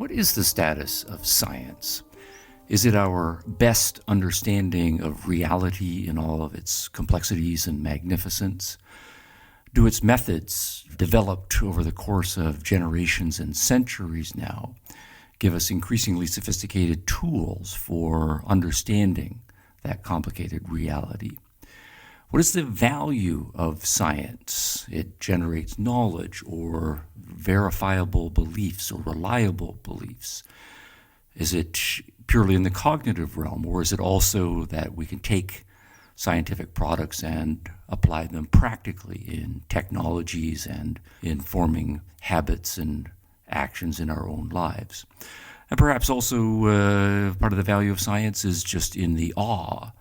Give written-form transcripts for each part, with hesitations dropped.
What is the status of science? Is it our best understanding of reality in all of its complexities and magnificence? Do its methods, developed over the course of generations and centuries now, give us increasingly sophisticated tools for understanding that complicated reality? What is the value of science? It generates knowledge or verifiable beliefs or reliable beliefs. Is it purely in the cognitive realm, or is it also that we can take scientific products and apply them practically in technologies and in forming habits and actions in our own lives? And perhaps also part of the value of science is just in the awe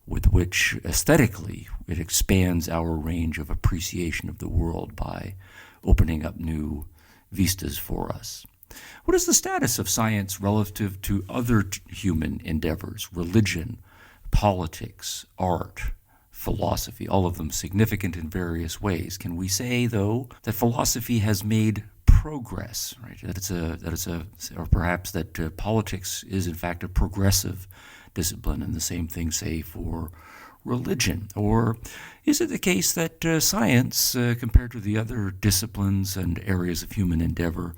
with which aesthetically it expands our range of appreciation of the world by opening up new vistas for us. What is the status of science relative to other human endeavors, religion, politics, art, philosophy, all of them significant in various ways? Can we say, though, that philosophy has made progress, right? Or perhaps that politics is in fact a progressive discipline, and the same thing, say, for religion? Or is it the case that science, compared to the other disciplines and areas of human endeavor,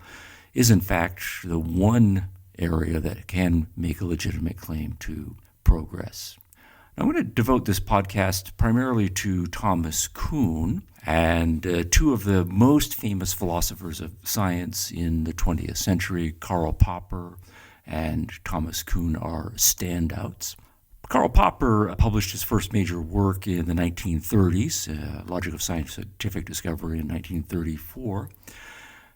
is in fact the one area that can make a legitimate claim to progress? I'm going to devote this podcast primarily to Thomas Kuhn, and two of the most famous philosophers of science in the 20th century, Karl Popper and Thomas Kuhn, are standouts. Karl Popper published his first major work in the 1930s, Logic of Scientific Discovery, in 1934.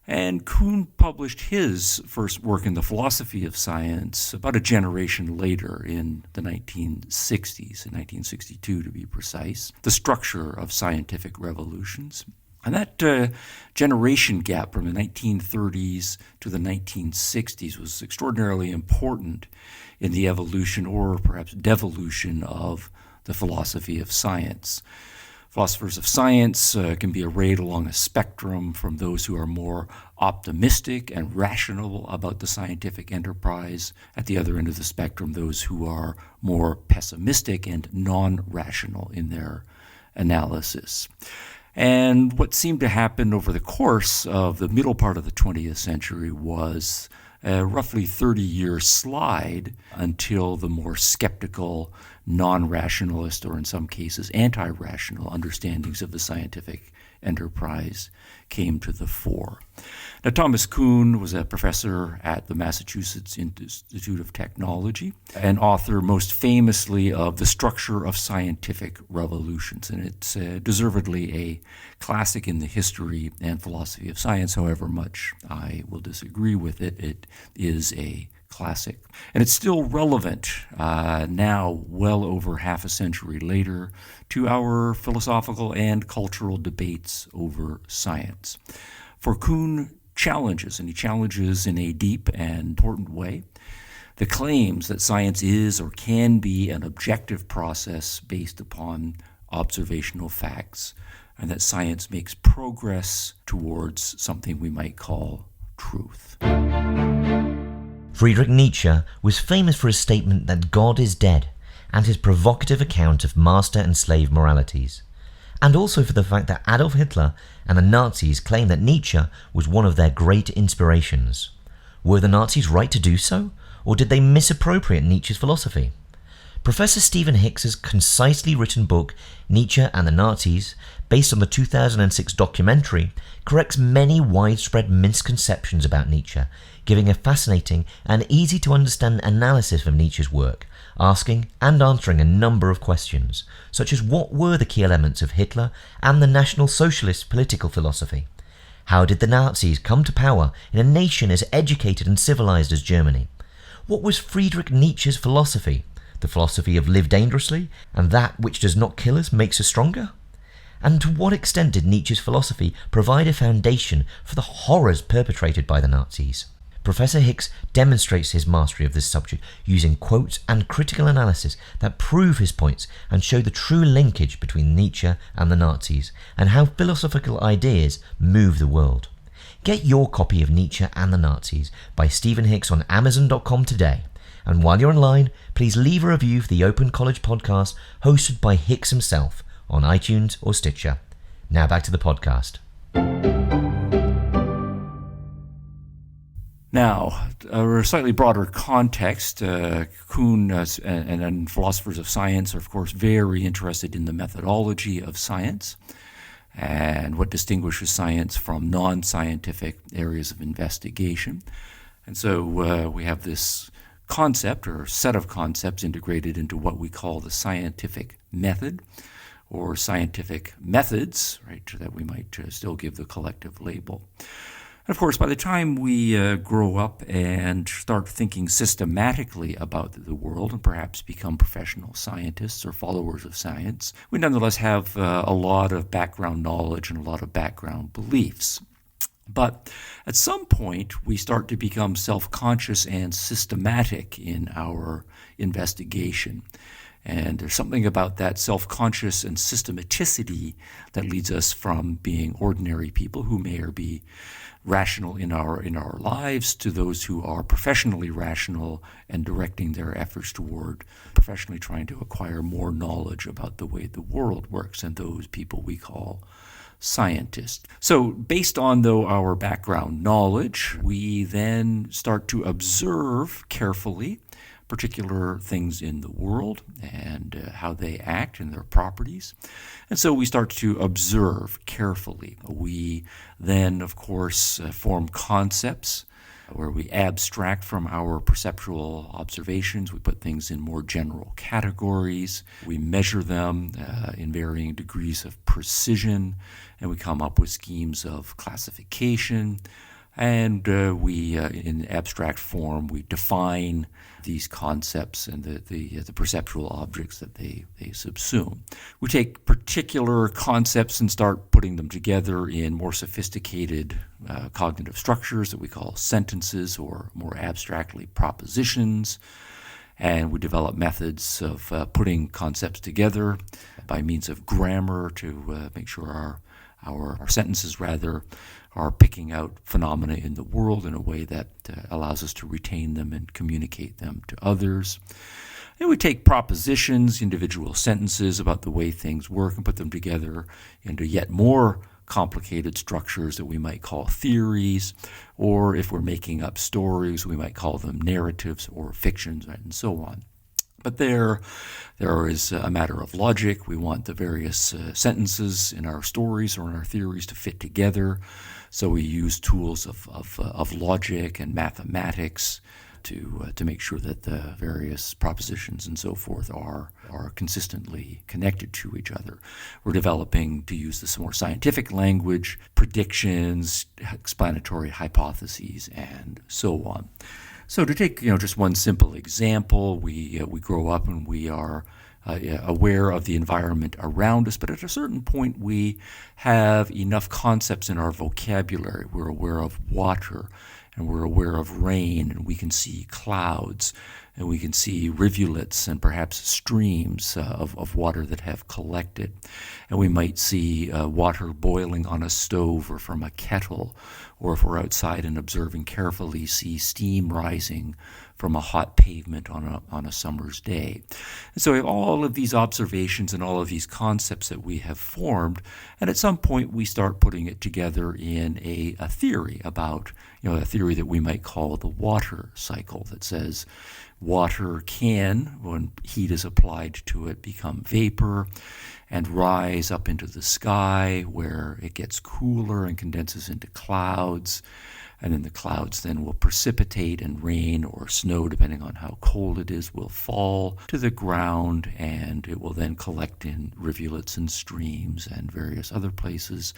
And Kuhn published his first work in the philosophy of science about a generation later, in the 1960s, in 1962 to be precise, The Structure of Scientific Revolutions. And that generation gap from the 1930s to the 1960s was extraordinarily important in the evolution, or perhaps devolution, of the philosophy of science. Philosophers of science can be arrayed along a spectrum from those who are more optimistic and rational about the scientific enterprise. At the other end of the spectrum, those who are more pessimistic and non-rational in their analysis. And what seemed to happen over the course of the middle part of the 20th century was a roughly 30-year slide until the more skeptical, non-rationalist, or in some cases anti-rational understandings of the scientific enterprise came to the fore. Now, Thomas Kuhn was a professor at the Massachusetts Institute of Technology, an author most famously of The Structure of Scientific Revolutions, and it's deservedly a classic in the history and philosophy of science. However much I will disagree with it, it is a classic. And it's still relevant now, well over half a century later, to our philosophical and cultural debates over science. For Kuhn challenges, and he challenges in a deep and important way, the claims that science is or can be an objective process based upon observational facts, and that science makes progress towards something we might call truth. Friedrich Nietzsche was famous for his statement that God is dead, and his provocative account of master and slave moralities, and also for the fact that Adolf Hitler and the Nazis claimed that Nietzsche was one of their great inspirations. Were the Nazis right to do so, or did they misappropriate Nietzsche's philosophy? Professor Stephen Hicks's concisely written book, Nietzsche and the Nazis, based on the 2006 documentary, corrects many widespread misconceptions about Nietzsche, giving a fascinating and easy-to-understand analysis of Nietzsche's work, asking and answering a number of questions, such as what were the key elements of Hitler and the National Socialist political philosophy? How did the Nazis come to power in a nation as educated and civilized as Germany? What was Friedrich Nietzsche's philosophy? The philosophy of live dangerously, and that which does not kill us makes us stronger? And to what extent did Nietzsche's philosophy provide a foundation for the horrors perpetrated by the Nazis? Professor Hicks demonstrates his mastery of this subject using quotes and critical analysis that prove his points and show the true linkage between Nietzsche and the Nazis, and how philosophical ideas move the world. Get your copy of Nietzsche and the Nazis by Stephen Hicks on Amazon.com today. And while you're online, please leave a review for the Open College podcast hosted by Hicks himself on iTunes or Stitcher. Now back to the podcast. Now, a slightly broader context, Kuhn and philosophers of science are, of course, very interested in the methodology of science and what distinguishes science from non-scientific areas of investigation. And so we have this concept or set of concepts integrated into what we call the scientific method or scientific methods, right, that we might still give the collective label. And of course, by the time we grow up and start thinking systematically about the world and perhaps become professional scientists or followers of science, we nonetheless have a lot of background knowledge and a lot of background beliefs. But at some point, we start to become self-conscious and systematic in our investigation. And there's something about that self-conscious and systematicity that leads us from being ordinary people who may or be rational in our lives to those who are professionally rational and directing their efforts toward professionally trying to acquire more knowledge about the way the world works, and those people we call scientists. So based on, though, our background knowledge, we then start to observe carefully particular things in the world and how they act and their properties. And so we start to observe carefully. We then, of course, form concepts where we abstract from our perceptual observations. We put things in more general categories. We measure them in varying degrees of precision, and we come up with schemes of classification. And we, in abstract form, we define these concepts and the perceptual objects that they subsume. We take particular concepts and start putting them together in more sophisticated cognitive structures that we call sentences, or more abstractly propositions. And we develop methods of putting concepts together by means of grammar to make sure our sentences are picking out phenomena in the world in a way that allows us to retain them and communicate them to others. And we take propositions, individual sentences about the way things work, and put them together into yet more complicated structures that we might call theories, or if we're making up stories, we might call them narratives or fictions, and so on. But there is a matter of logic. We want the various sentences in our stories or in our theories to fit together. So we use tools of logic and mathematics to make sure that the various propositions and so forth are consistently connected to each other. We're developing, to use this more scientific language, predictions, explanatory hypotheses, and so on. So to take just one simple example, we grow up and we are aware of the environment around us, but at a certain point we have enough concepts in our vocabulary. We're aware of water, and we're aware of rain, and we can see clouds, and we can see rivulets and perhaps streams of water that have collected. And we might see water boiling on a stove or from a kettle, or if we're outside and observing carefully, see steam rising from a hot pavement on a summer's day. And so we have all of these observations and all of these concepts that we have formed, and at some point we start putting it together in a theory about, a theory that we might call the water cycle, that says water can, when heat is applied to it, become vapor and rise up into the sky, where it gets cooler and condenses into clouds. And then the clouds then will precipitate, and rain or snow, depending on how cold it is, will fall to the ground, and it will then collect in rivulets and streams and various other places.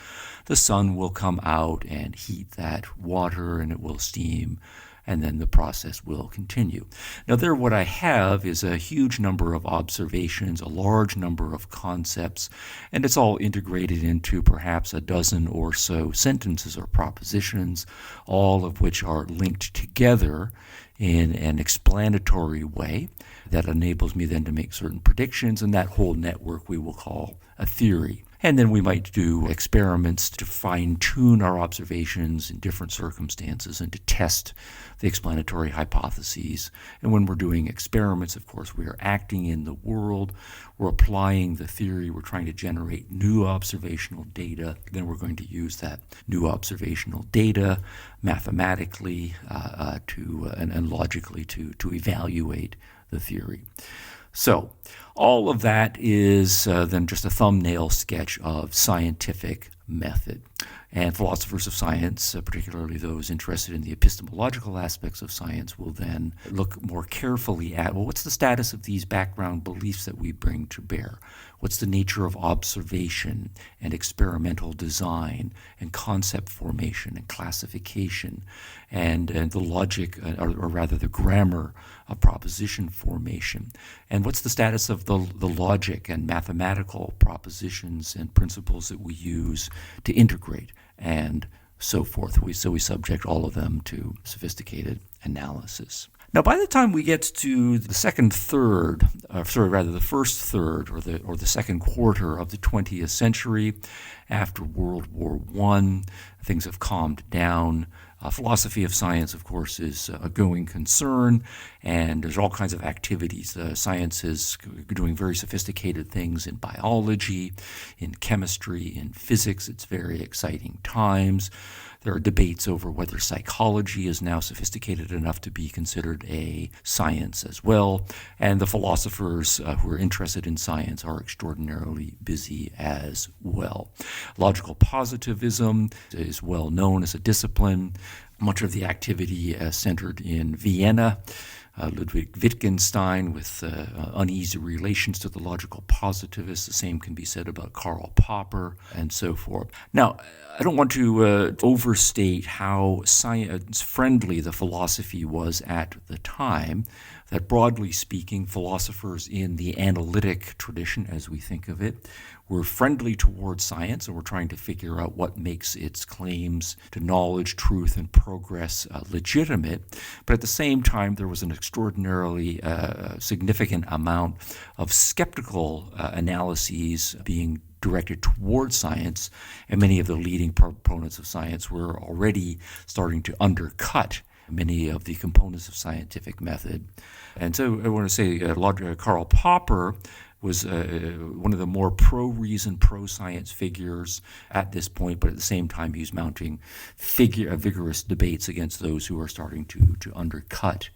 The sun will come out and heat that water, and it will steam, and then the process will continue. Now there, what I have is a huge number of observations, a large number of concepts, and it's all integrated into perhaps a dozen or so sentences or propositions, all of which are linked together in an explanatory way that enables me then to make certain predictions, and that whole network we will call a theory. And then we might do experiments to fine-tune our observations in different circumstances and to test the explanatory hypotheses. And when we're doing experiments, of course, we are acting in the world. We're applying the theory. We're trying to generate new observational data. Then we're going to use that new observational data mathematically and logically to evaluate the theory. So all of that is then just a thumbnail sketch of scientific method. And philosophers of science, particularly those interested in the epistemological aspects of science, will then look more carefully at, well, what's the status of these background beliefs that we bring to bear? What's the nature of observation and experimental design and concept formation and classification and the logic, or rather the grammar of proposition formation? And what's the status of the logic and mathematical propositions and principles that we use to integrate and so forth? So we subject all of them to sophisticated analysis. Now, by the time we get to the first third or the second quarter of the 20th century, after World War I, things have calmed down. Philosophy of science, of course, is a going concern, and there's all kinds of activities. Science is doing very sophisticated things in biology, in chemistry, in physics. It's very exciting times. There are debates over whether psychology is now sophisticated enough to be considered a science as well. And the philosophers who are interested in science are extraordinarily busy as well. Logical positivism is well known as a discipline. Much of the activity centered in Vienna. Ludwig Wittgenstein with uneasy relations to the logical positivists. The same can be said about Karl Popper and so forth. Now, I don't want to overstate how science-friendly the philosophy was at the time, that broadly speaking, philosophers in the analytic tradition, as we think of it, were friendly towards science and were trying to figure out what makes its claims to knowledge, truth, and progress legitimate. But at the same time, there was an extraordinarily significant amount of skeptical analyses being directed towards science, and many of the leading proponents of science were already starting to undercut many of the components of scientific method. And so I want to say Karl Popper was one of the more pro-reason, pro-science figures at this point, but at the same time he was mounting vigorous debates against those who are starting to undercut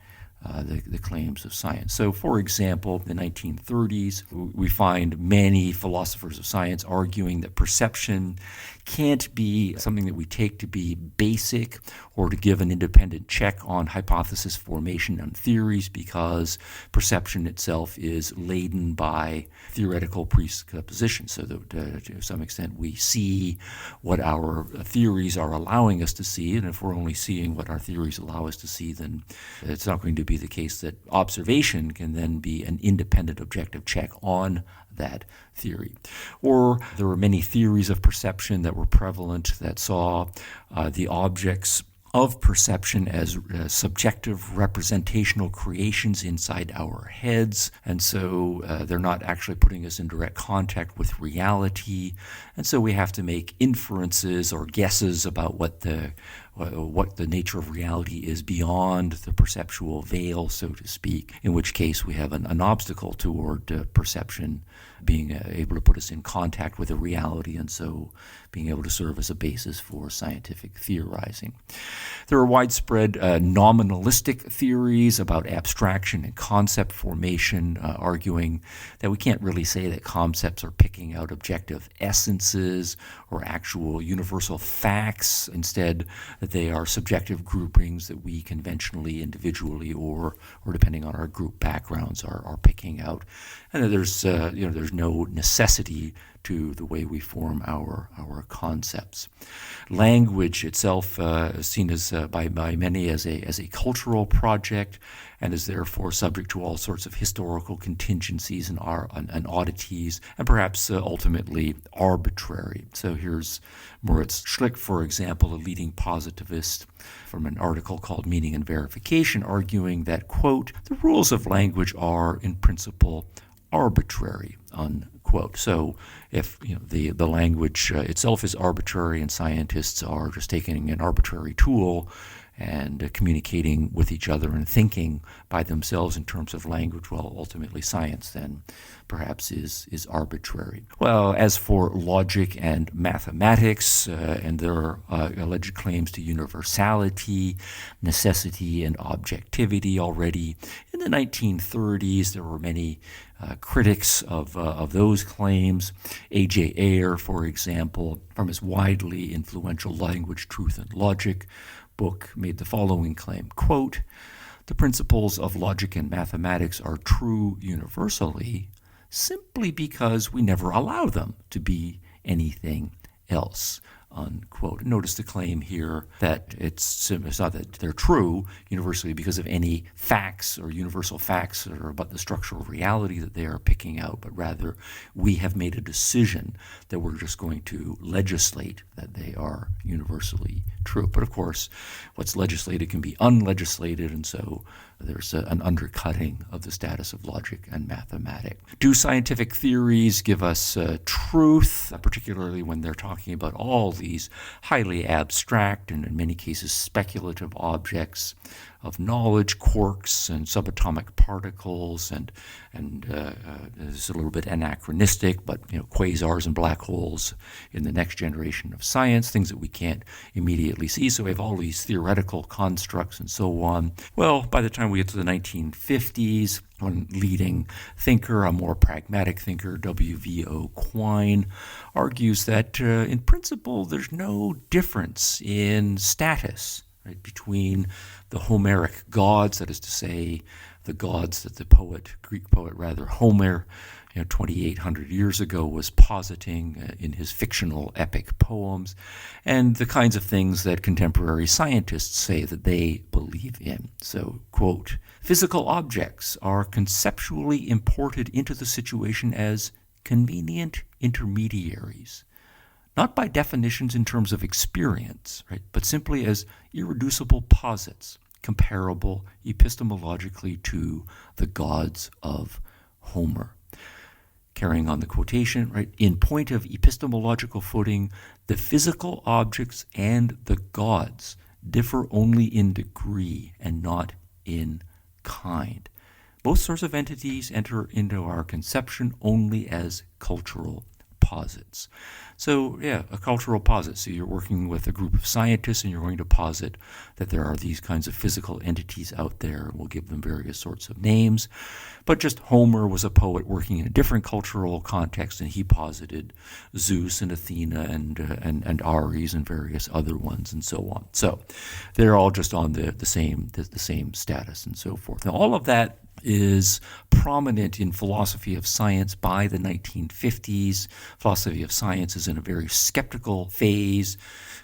the claims of science. So, for example, in the 1930s, we find many philosophers of science arguing that perception can't be something that we take to be basic or to give an independent check on hypothesis formation and theories, because perception itself is laden by theoretical presuppositions, so that to some extent we see what our theories are allowing us to see, and if we're only seeing what our theories allow us to see, then it's not going to be the case that observation can then be an independent objective check on that theory. Or there were many theories of perception that were prevalent that saw the objects of perception as subjective representational creations inside our heads, and so they're not actually putting us in direct contact with reality, and so we have to make inferences or guesses about what the nature of reality is beyond the perceptual veil, so to speak, in which case we have an obstacle toward perception being able to put us in contact with a reality, and so being able to serve as a basis for scientific theorizing. There are widespread nominalistic theories about abstraction and concept formation, arguing that we can't really say that concepts are picking out objective essences or actual universal facts. Instead, that they are subjective groupings that we conventionally, individually, or depending on our group backgrounds, are picking out. And there's no necessity to the way we form our concepts. Language itself is seen as by many as a cultural project, and is therefore subject to all sorts of historical contingencies and oddities, and perhaps ultimately arbitrary. So here's Moritz Schlick, for example, a leading positivist, from an article called Meaning and Verification, arguing that, quote, "the rules of language are, in principle, arbitrary," unquote. quote. So if the language itself is arbitrary and scientists are just taking an arbitrary tool and communicating with each other and thinking by themselves in terms of language, well, ultimately science then perhaps is arbitrary. Well, as for logic and mathematics and their alleged claims to universality, necessity, and objectivity, already in the 1930s there were many critics of those claims. A.J. Ayer, for example, from his widely influential Language, Truth, and Logic book, made the following claim, quote, "The principles of logic and mathematics are true universally simply because we never allow them to be anything else," unquote. Notice the claim here that it's not that they're true universally because of any facts or universal facts or about the structural reality that they are picking out, but rather we have made a decision that we're just going to legislate that they are universally true. But of course, what's legislated can be unlegislated, and so there's an undercutting of the status of logic and mathematics. Do scientific theories give us truth, particularly when they're talking about all these highly abstract and in many cases speculative objects of knowledge, quarks and subatomic particles, and this is a little bit anachronistic, but quasars and black holes in the next generation of science, things that we can't immediately see. So we have all these theoretical constructs and so on. Well, by the time we get to the 1950s, one leading thinker, a more pragmatic thinker, W.V.O. Quine, argues that in principle there's no difference in status, right, between the Homeric gods, that is to say, the gods that the Greek poet Homer, 2,800 years ago was positing in his fictional epic poems, and the kinds of things that contemporary scientists say that they believe in. So, quote, "Physical objects are conceptually imported into the situation as convenient intermediaries, not by definitions in terms of experience, right, but simply as irreducible posits, comparable epistemologically to the gods of Homer." Carrying on the quotation, right, "In point of epistemological footing, the physical objects and the gods differ only in degree and not in kind. Both sorts of entities enter into our conception only as cultural posits." So, a cultural posit. So you're working with a group of scientists and you're going to posit that there are these kinds of physical entities out there, and we'll give them various sorts of names. But just Homer was a poet working in a different cultural context, and he posited Zeus and Athena and Ares and various other ones and so on. So they're all just on the same status and so forth. Now, all of that is prominent in philosophy of science by the 1950s. Philosophy of science is in a very skeptical phase.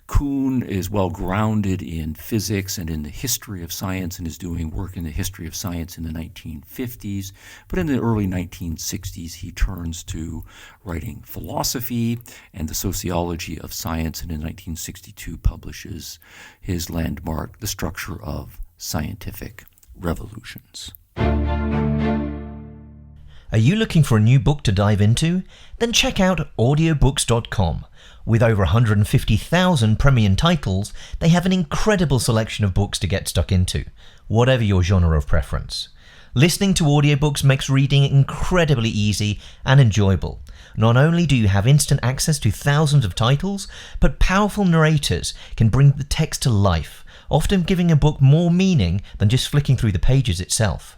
Kuhn is well grounded in physics and in the history of science and is doing work in the history of science in the 1950s. But in the early 1960s, he turns to writing philosophy and the sociology of science, and in 1962 publishes his landmark, The Structure of Scientific Revolutions. Are you looking for a new book to dive into? Then check out audiobooks.com. With over 150,000 premium titles, they have an incredible selection of books to get stuck into, whatever your genre of preference. Listening to audiobooks makes reading incredibly easy and enjoyable. Not only do you have instant access to thousands of titles, but powerful narrators can bring the text to life, often giving a book more meaning than just flicking through the pages itself.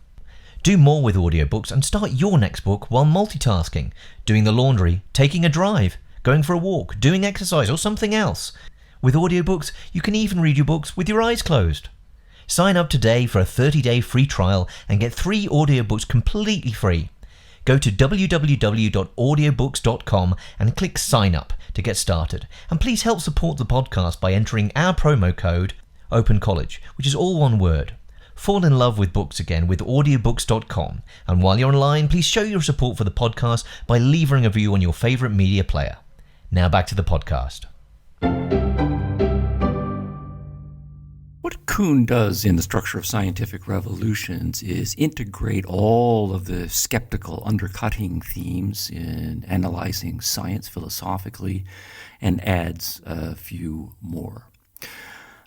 Do more with audiobooks and start your next book while multitasking, doing the laundry, taking a drive, going for a walk, doing exercise, or something else. With audiobooks, you can even read your books with your eyes closed. Sign up today for a 30-day free trial and get 3 audiobooks completely free. Go to www.audiobooks.com and click sign up to get started. And please help support the podcast by entering our promo code OpenCollege, which is all one word. Fall in love with books again with audiobooks.com. And while you're online, please show your support for the podcast by leaving a review on your favorite media player. Now back to the podcast. What Kuhn does in the structure of scientific revolutions is integrate all of the skeptical undercutting themes in analyzing science philosophically and adds a few more.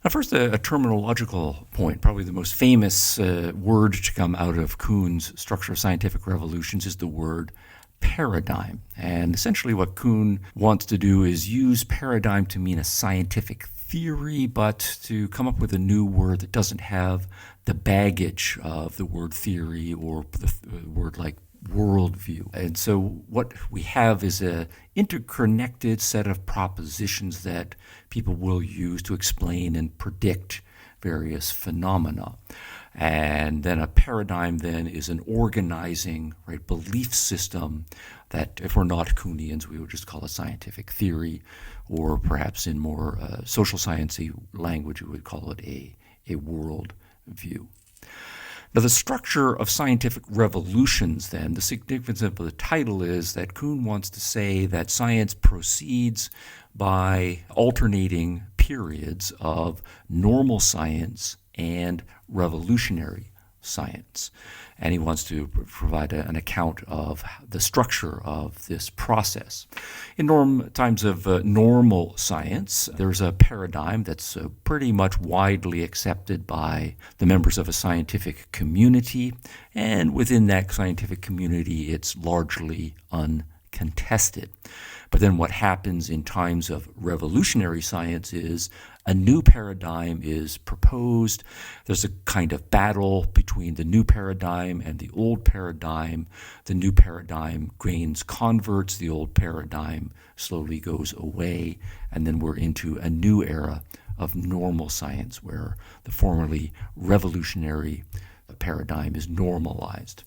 Now, first, a terminological point. Probably the most famous word to come out of Kuhn's structure of scientific revolutions is the word paradigm. And essentially what Kuhn wants to do is use paradigm to mean a scientific theory, but to come up with a new word that doesn't have the baggage of the word theory or the word like worldview. And so what we have is an interconnected set of propositions that people will use to explain and predict various phenomena. And then a paradigm then is an organizing, right, belief system that, if we're not Kuhnians, we would just call a scientific theory, or perhaps in more social sciencey language, we would call it a world view. Now, the structure of scientific revolutions, then, the significance of the title is that Kuhn wants to say that science proceeds by alternating periods of normal science and revolutionary science. And he wants to provide an account of the structure of this process. In times of normal science, there's a paradigm that's pretty much widely accepted by the members of a scientific community, and within that scientific community, it's largely uncontested. But then what happens in times of revolutionary science is a new paradigm is proposed. There's a kind of battle between the new paradigm and the old paradigm. The new paradigm gains converts. The old paradigm slowly goes away. And then we're into a new era of normal science where the formerly revolutionary paradigm is normalized.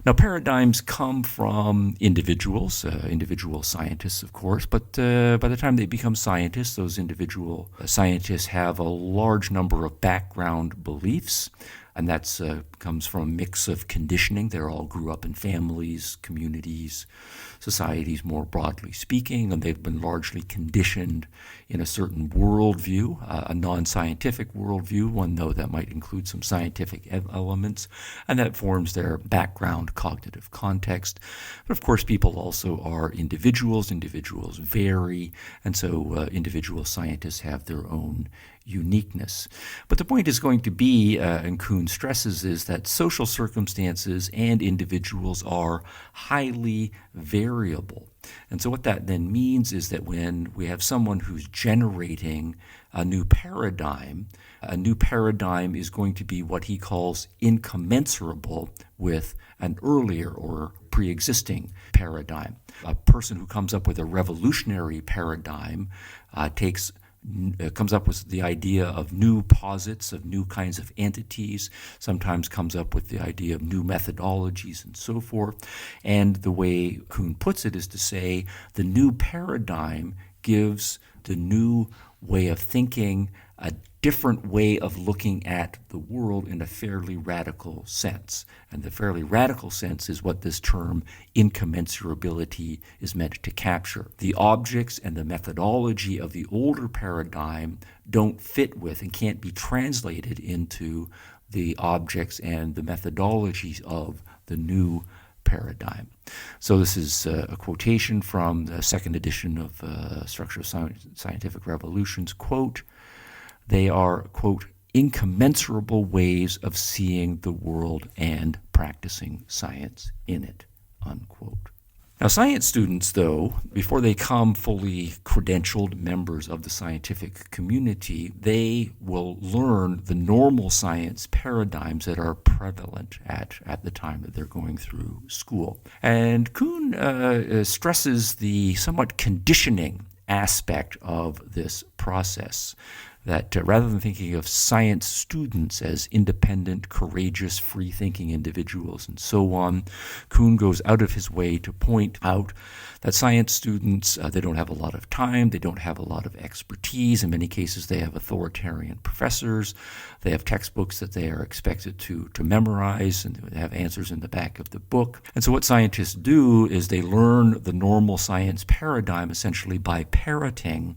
Now, paradigms come from individuals, individual scientists, of course, but by the time they become scientists, those individual scientists have a large number of background beliefs, and that comes from a mix of conditioning. They all grew up in families, communities, societies, more broadly speaking, and they've been largely conditioned in a certain worldview, a non-scientific worldview, one though that might include some scientific elements, and that forms their background cognitive context. But of course, people also are individuals. Individuals vary, and so individual scientists have their own uniqueness. But the point is going to be, and Kuhn stresses, is that social circumstances and individuals are highly variable. And so what that then means is that when we have someone who's generating a new paradigm is going to be what he calls incommensurable with an earlier or pre-existing paradigm. A person who comes up with a revolutionary paradigm comes up with the idea of new posits, of new kinds of entities, sometimes comes up with the idea of new methodologies and so forth. And the way Kuhn puts it is to say the new paradigm gives the new way of thinking a different way of looking at the world in a fairly radical sense. And the fairly radical sense is what this term incommensurability is meant to capture. The objects and the methodology of the older paradigm don't fit with and can't be translated into the objects and the methodologies of the new paradigm. So this is a quotation from the second edition of Structure of Scientific Revolutions, quote, "They are, quote, incommensurable ways of seeing the world and practicing science in it," unquote. Now, science students, though, before they become fully credentialed members of the scientific community, they will learn the normal science paradigms that are prevalent at the time that they're going through school. And Kuhn stresses the somewhat conditioning aspect of this process, that rather than thinking of science students as independent, courageous, free-thinking individuals and so on, Kuhn goes out of his way to point out that science students, they don't have a lot of time, they don't have a lot of expertise. In many cases, they have authoritarian professors, they have textbooks that they are expected to memorize, and they have answers in the back of the book. And so what scientists do is they learn the normal science paradigm essentially by parroting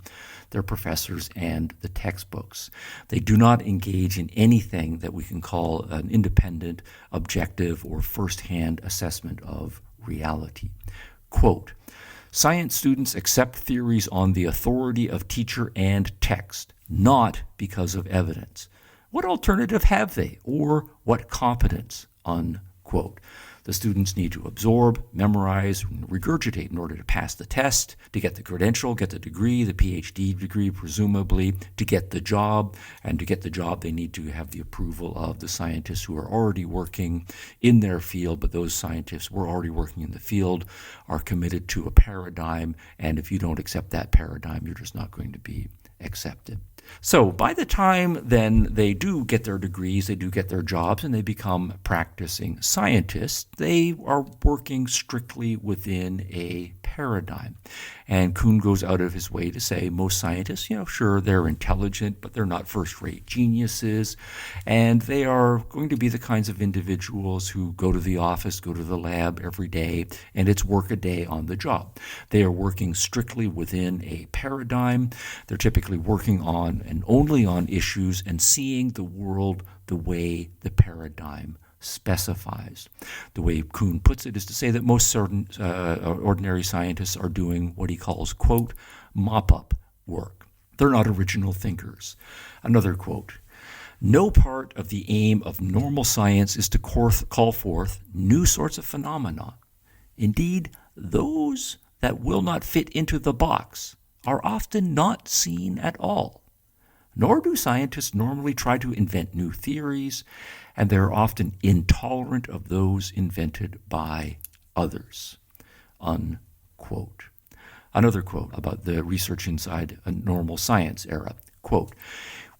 their professors, and the textbooks. They do not engage in anything that we can call an independent, objective, or first-hand assessment of reality. Quote, "Science students accept theories on the authority of teacher and text, not because of evidence. What alternative have they, or what competence?" Unquote. The students need to absorb, memorize, and regurgitate in order to pass the test, to get the credential, get the degree, the PhD degree presumably, to get the job. And to get the job, they need to have the approval of the scientists who are already working in their field. But those scientists who are already working in the field are committed to a paradigm. And if you don't accept that paradigm, you're just not going to be accepted. So by the time then they do get their degrees, they do get their jobs, and they become practicing scientists, they are working strictly within a paradigm. And Kuhn goes out of his way to say most scientists, sure, they're intelligent, but they're not first-rate geniuses, and they are going to be the kinds of individuals who go to the office, go to the lab every day, and it's work a day on the job. They are working strictly within a paradigm. They're typically working on and only on issues and seeing the world the way the paradigm specifies. The way Kuhn puts it is to say that most certain ordinary scientists are doing what he calls, quote, mop-up work. They're not original thinkers. Another quote, "No part of the aim of normal science is to call forth new sorts of phenomena. Indeed, those that will not fit into the box are often not seen at all. Nor do scientists normally try to invent new theories, and they're often intolerant of those invented by others." Unquote. Another quote about the research inside a normal science era. Quote,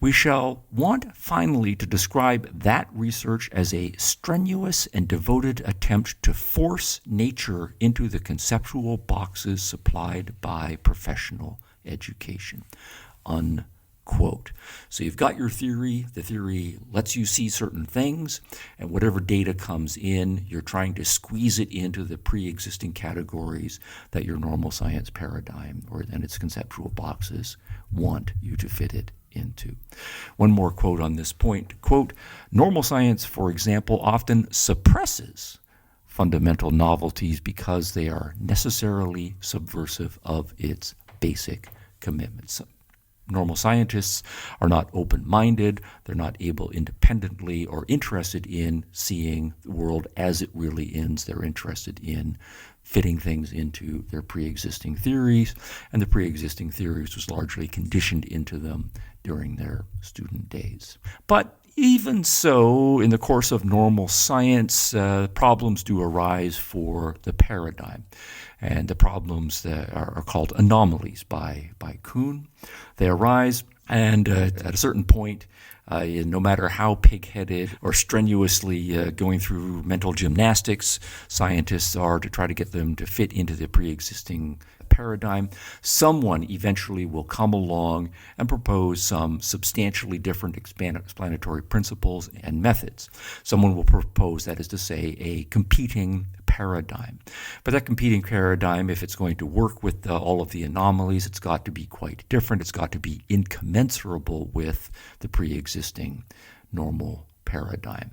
"We shall want finally to describe that research as a strenuous and devoted attempt to force nature into the conceptual boxes supplied by professional education." Unquote. So you've got your theory. The theory lets you see certain things, and whatever data comes in, you're trying to squeeze it into the pre-existing categories that your normal science paradigm and its conceptual boxes want you to fit it into. One more quote on this point. Quote, "Normal science, for example, often suppresses fundamental novelties because they are necessarily subversive of its basic commitments." Normal scientists are not open-minded. They're not able independently or interested in seeing the world as it really is. They're interested in fitting things into their pre-existing theories, and the pre-existing theories was largely conditioned into them during their student days. But even so, in the course of normal science, problems do arise for the paradigm. And the problems that are called anomalies by Kuhn. They arise, and at a certain point, no matter how pig-headed or strenuously going through mental gymnastics scientists are to try to get them to fit into the pre-existing paradigm, someone eventually will come along and propose some substantially different explanatory principles and methods. Someone will propose, that is to say, a competing paradigm. But that competing paradigm, if it's going to work with all of the anomalies, it's got to be quite different. It's got to be incommensurable with the pre-existing normal paradigm.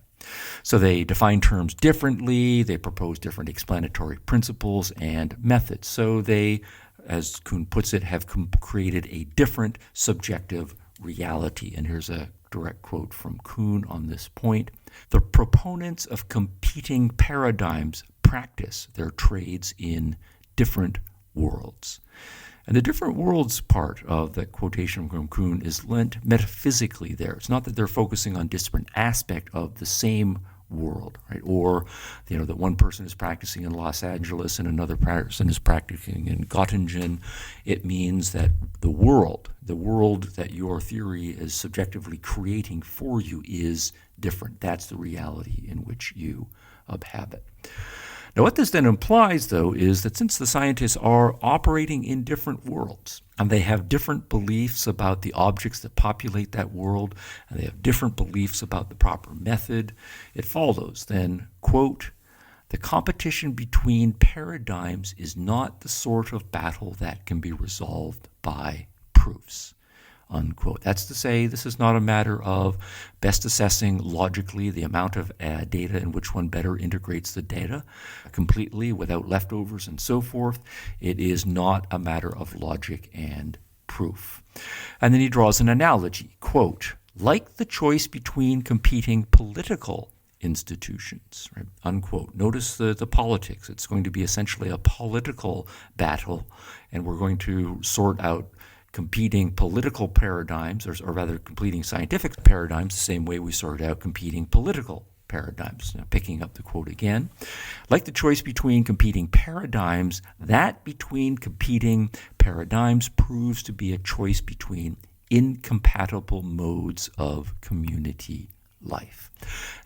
So they define terms differently, they propose different explanatory principles and methods. So they, as Kuhn puts it, have created a different subjective reality. And here's a direct quote from Kuhn on this point. "The proponents of competing paradigms practice their trades in different worlds." And the different worlds part of that quotation from Kuhn is lent metaphysically there. It's not that they're focusing on different aspect of the same world, right? Or, that one person is practicing in Los Angeles and another person is practicing in Göttingen. It means that the world that your theory is subjectively creating for you is different. That's the reality in which you inhabit. Now, what this then implies, though, is that since the scientists are operating in different worlds, and they have different beliefs about the objects that populate that world, and they have different beliefs about the proper method, it follows then, quote, "The competition between paradigms is not the sort of battle that can be resolved by proofs, unquote. That's to say, this is not a matter of best assessing logically the amount of data and which one better integrates the data completely without leftovers and so forth. It is not a matter of logic and proof. And then he draws an analogy, quote, like the choice between competing political institutions, right? Unquote. Notice the politics. It's going to be essentially a political battle, and we're going to sort out competing political paradigms, or rather competing scientific paradigms, the same way we sort out competing political paradigms. Now, picking up the quote again, like the choice between competing paradigms, that between competing paradigms proves to be a choice between incompatible modes of community life.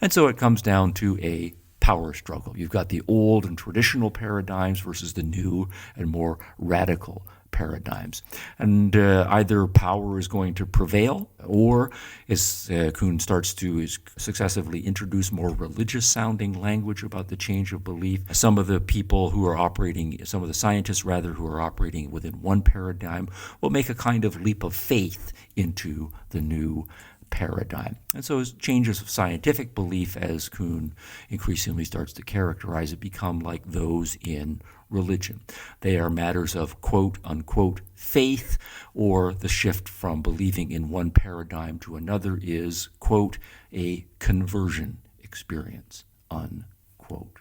And so it comes down to a power struggle. You've got the old and traditional paradigms versus the new and more radical paradigms. And either power is going to prevail, or as Kuhn starts to successively introduce more religious-sounding language about the change of belief, some of the people who are operating, some of the scientists rather, who are operating within one paradigm will make a kind of leap of faith into the new paradigm. And so as changes of scientific belief, as Kuhn increasingly starts to characterize it, become like those in religion. They are matters of quote unquote faith, or the shift from believing in one paradigm to another is quote a conversion experience, unquote.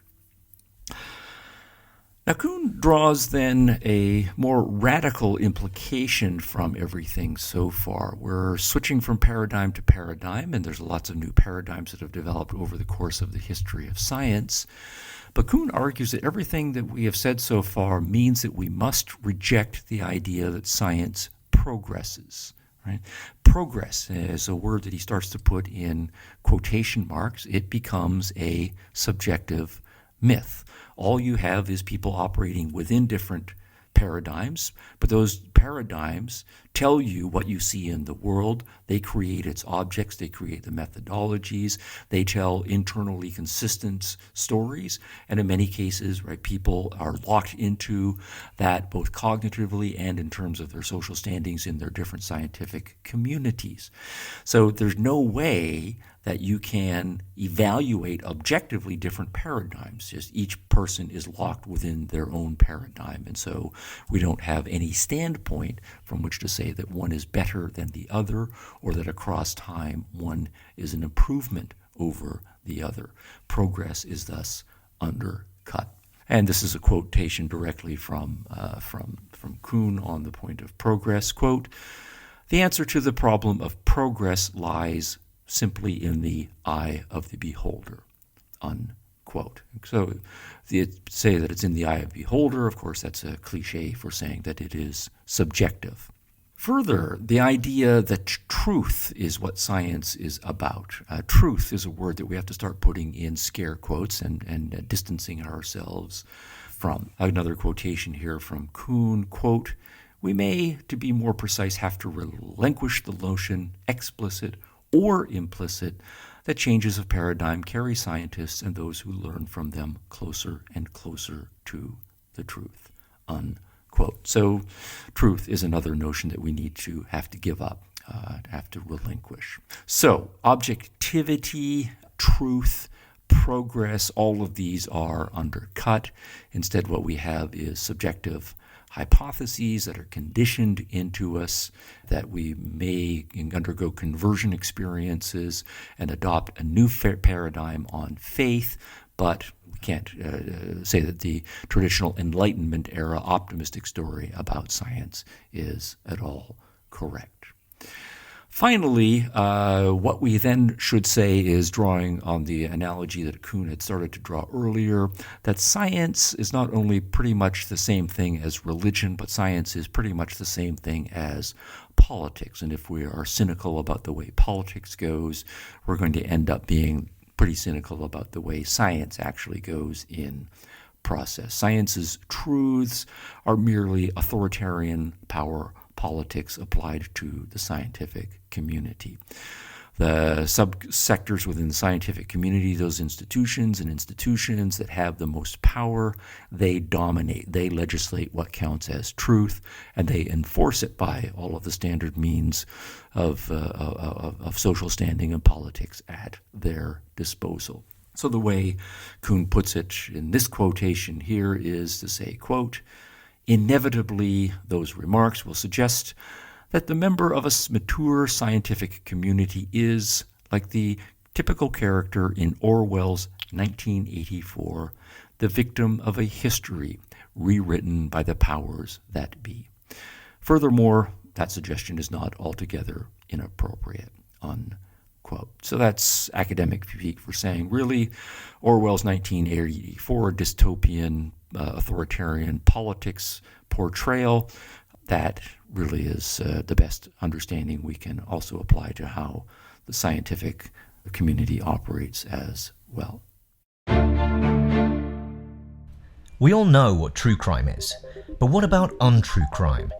Now, Kuhn draws then a more radical implication from everything so far. We're switching from paradigm to paradigm, and there's lots of new paradigms that have developed over the course of the history of science. But Kuhn argues that everything that we have said so far means that we must reject the idea that science progresses. Right? Progress is a word that he starts to put in quotation marks. It becomes a subjective myth. All you have is people operating within different paradigms, but those paradigms tell you what you see in the world. They create its objects, they create the methodologies, they tell internally consistent stories, and in many cases, right, people are locked into that both cognitively and in terms of their social standings in their different scientific communities. So there's no way that you can evaluate objectively different paradigms. Just each person is locked within their own paradigm, and so we don't have any standpoint from which to say that one is better than the other, or that across time one is an improvement over the other. Progress is thus undercut. And this is a quotation directly from Kuhn on the point of progress. Quote, "The answer to the problem of progress lies simply in the eye of the beholder," unquote. So say that it's in the eye of the beholder, of course, that's a cliche for saying that it is subjective. Further, the idea that truth is what science is about. Truth is a word that we have to start putting in scare quotes and distancing ourselves from. Another quotation here from Kuhn, quote, "We may, to be more precise, have to relinquish the notion, explicit or implicit, that changes of paradigm carry scientists and those who learn from them closer and closer to the truth," unquote. So truth is another notion that we need to have to give up, have to relinquish. So objectivity, truth, progress, all of these are undercut. Instead, what we have is subjective hypotheses that are conditioned into us, that we may undergo conversion experiences and adopt a new paradigm on faith, but we can't say that the traditional Enlightenment era optimistic story about science is at all correct. Finally, what we then should say is, drawing on the analogy that Kuhn had started to draw earlier, that science is not only pretty much the same thing as religion, but science is pretty much the same thing as politics. And if we are cynical about the way politics goes, we're going to end up being pretty cynical about the way science actually goes in process. Science's truths are merely authoritarian power politics applied to the scientific community. the subsectors within the scientific community, those institutions that have the most power, they dominate. They legislate what counts as truth, and they enforce it by all of the standard means of social standing and politics at their disposal. So the way Kuhn puts it in this quotation here is to say, quote, "Inevitably, those remarks will suggest that the member of a mature scientific community is, like the typical character in Orwell's 1984, the victim of a history rewritten by the powers that be. Furthermore, that suggestion is not altogether inappropriate," unquote. So that's academic speak for saying, really, Orwell's 1984 dystopian authoritarian politics portrayal, that really is the best understanding we can also apply to how the scientific community operates as well. We all know what true crime is, but what about untrue crime?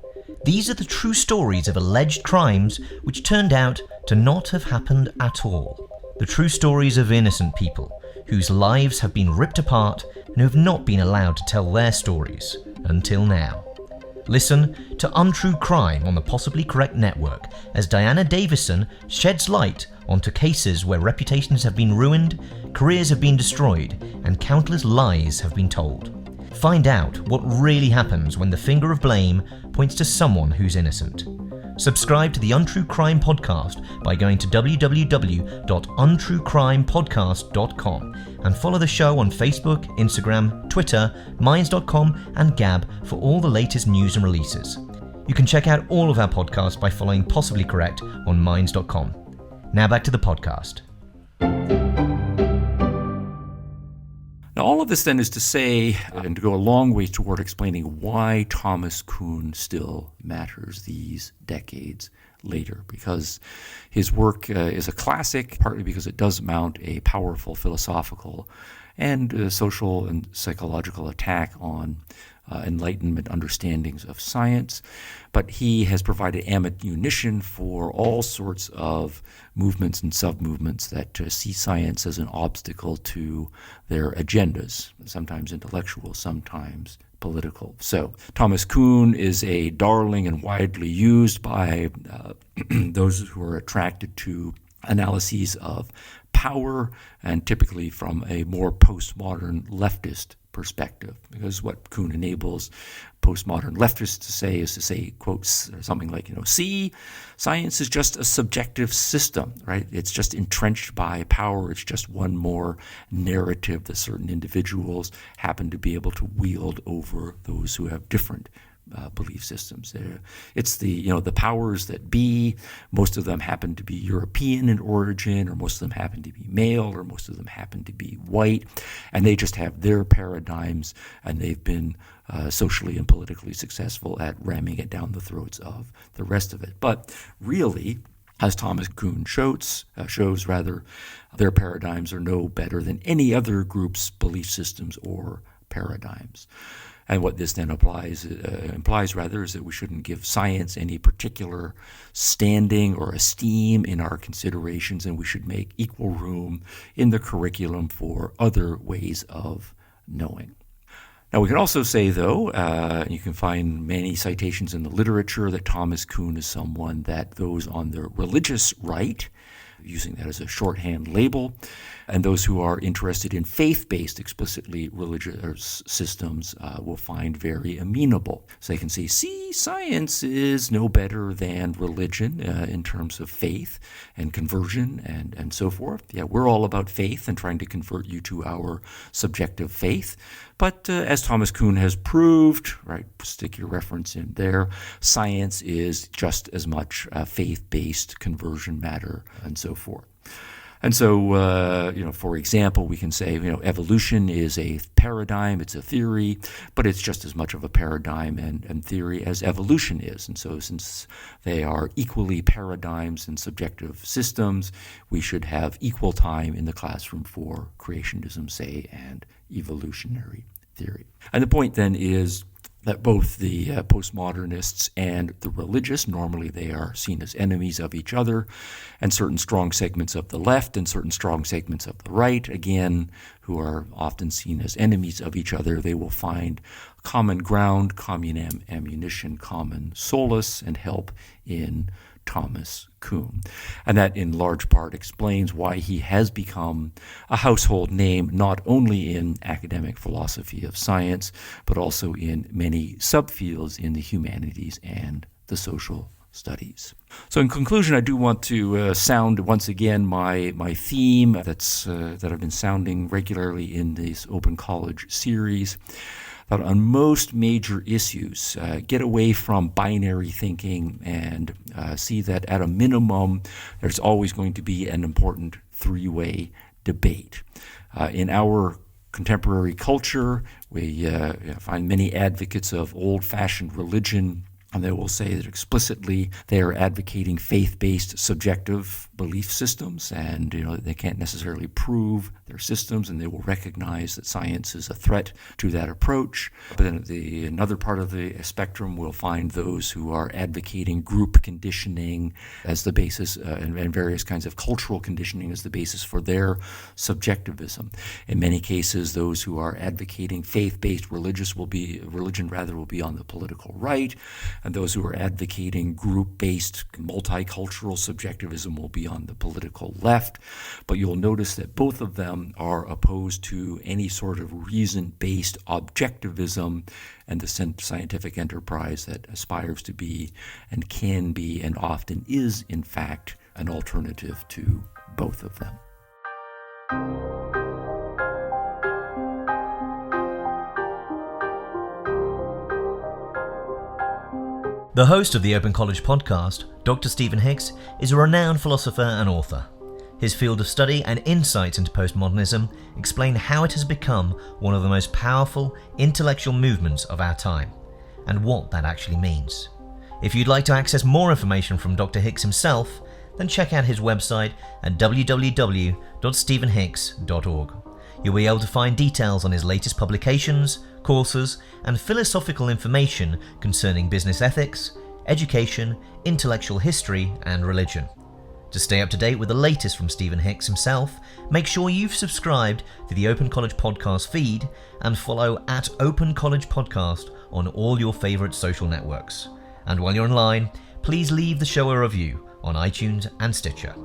These are the true stories of alleged crimes which turned out to not have happened at all. The true stories of innocent people whose lives have been ripped apart and who have not been allowed to tell their stories until now. Listen to Untrue Crime on the Possibly Correct Network as Diana Davison sheds light onto cases where reputations have been ruined, careers have been destroyed, and countless lies have been told. Find out what really happens when the finger of blame points to someone who's innocent. Subscribe to the Untrue Crime Podcast by going to www.untruecrimepodcast.com and follow the show on Facebook, Instagram, Twitter, Minds.com and Gab for all the latest news and releases. You can check out all of our podcasts by following Possibly Correct on Minds.com. Now back to the podcast. Now, all of this then is to say, and to go a long way toward explaining why Thomas Kuhn still matters these decades later, because his work is a classic, partly because it does mount a powerful philosophical and social and psychological attack on Enlightenment understandings of science, but he has provided ammunition for all sorts of movements and sub-movements that see science as an obstacle to their agendas, sometimes intellectual, sometimes political. So Thomas Kuhn is a darling and widely used by those who are attracted to analyses of power, and typically from a more postmodern leftist perspective, because what Kuhn enables postmodern leftists to say is to say, quotes, something like, see, science is just a subjective system, right? It's just entrenched by power. It's just one more narrative that certain individuals happen to be able to wield over those who have different belief systems. It's the powers that be. Most of them happen to be European in origin, or most of them happen to be male, or most of them happen to be white, and they just have their paradigms, and they've been socially and politically successful at ramming it down the throats of the rest of it. But really, as Thomas Kuhn shows, their paradigms are no better than any other group's belief systems or paradigms. And what this then implies is that we shouldn't give science any particular standing or esteem in our considerations, and we should make equal room in the curriculum for other ways of knowing. Now, we can also say, though, you can find many citations in the literature that Thomas Kuhn is someone that those on the religious right, using that as a shorthand label, and those who are interested in faith-based, explicitly religious systems will find very amenable. So they can say, see, science is no better than religion in terms of faith and conversion and so forth. Yeah, we're all about faith and trying to convert you to our subjective faith. But as Thomas Kuhn has proved, right, stick your reference in there, science is just as much faith-based conversion matter and so forth. And so, for example, we can say, evolution is a paradigm, it's a theory, but it's just as much of a paradigm and theory as evolution is. And so since they are equally paradigms and subjective systems, we should have equal time in the classroom for creationism, say, and evolutionary theory. And the point then is, that both the postmodernists and the religious, normally they are seen as enemies of each other, and certain strong segments of the left and certain strong segments of the right, again, who are often seen as enemies of each other, they will find common ground, common ammunition, common solace, and help in Thomas Kuhn. And that in large part explains why he has become a household name not only in academic philosophy of science, but also in many subfields in the humanities and the social studies. So in conclusion, I do want to sound once again my theme that I've been sounding regularly in this Open College series. That on most major issues, get away from binary thinking and see that at a minimum, there's always going to be an important three-way debate. In our contemporary culture, we find many advocates of old-fashioned religion, and they will say that explicitly they are advocating faith-based subjective belief systems, and they can't necessarily prove their systems, and they will recognize that science is a threat to that approach. But then another part of the spectrum will find those who are advocating group conditioning as the basis, and various kinds of cultural conditioning as the basis for their subjectivism. In many cases, those who are advocating faith-based religion will be on the political right, and those who are advocating group-based multicultural subjectivism will be on the political left. But you'll notice that both of them are opposed to any sort of reason-based objectivism and the scientific enterprise that aspires to be and can be and often is, in fact, an alternative to both of them. The host of the Open College podcast, Dr. Stephen Hicks, is a renowned philosopher and author. His field of study and insights into postmodernism explain how it has become one of the most powerful intellectual movements of our time, and what that actually means. If you'd like to access more information from Dr. Hicks himself, then check out his website at www.stephenhicks.org. You'll be able to find details on his latest publications, courses, and philosophical information concerning business ethics, education, intellectual history, and religion. To stay up to date with the latest from Stephen Hicks himself, make sure you've subscribed to the Open College Podcast feed and follow at Open College Podcast on all your favourite social networks. And while you're online, please leave the show a review on iTunes and Stitcher.